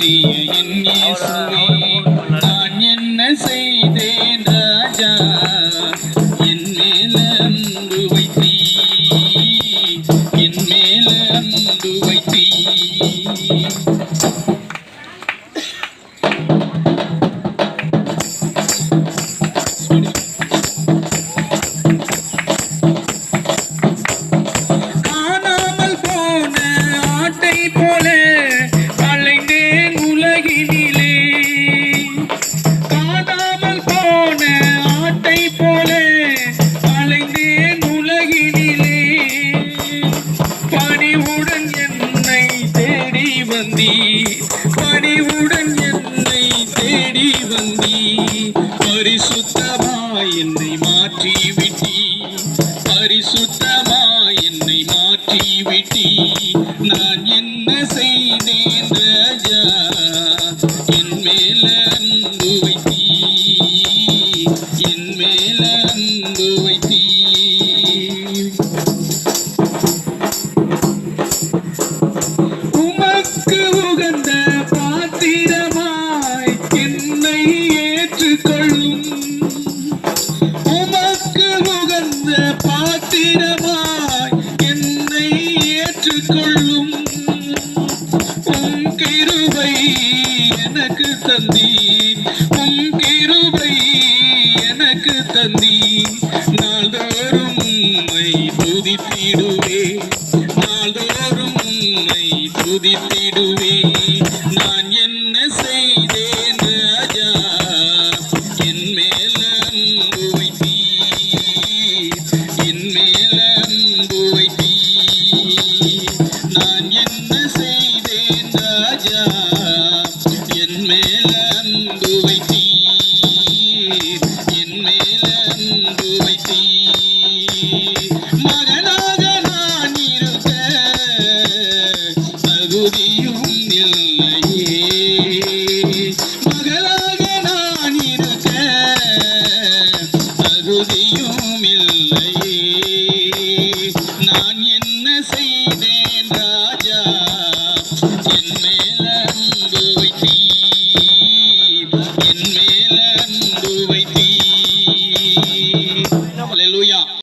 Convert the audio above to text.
தேடிய என் இயேசுவே நான் என்ன செய்தேன் ராஜா என் மேல அன்பு வைத்தீ என் மேல அன்பு வைத்தீ பணிவுடன் என்னை தேடி வந்தீ பரிசுத்தமாய் என்னை மாற்றி விட்டீ பரிசுத்தமாய் என்னை மாற்றி விட்டீ நான் என்ன செய்தேன் ராஜா என் மேல அன்பு வைத்தீ என் மேல அன்பு வைத்தீ பாத்திரமாய் என்னை ஏற்றுக்கொள்ளும் உம் கிருபை எனக்கு தந்தீர் உம் கிருபை எனக்கு தந்தீர் நாள்தோறும் உம்மை துதித்திடுவே நாள்தோறும் உம்மை துதித்திடுவே நான் என்ன செய்தேன் ராஜா என் மேல அன்பு வைத்தீர் என் மேல அன்பு வைத்தீர் நான் என்ன செய்தேன் ராஜா என் மேல அன்பு வைத்தீர் என் மேல அன்பு வைத்தீர் மகனாக நான் இருக்க தகுதியும் இல்லையே மகளாக நான் இருக்க தகுதியும் இல்லையே நான்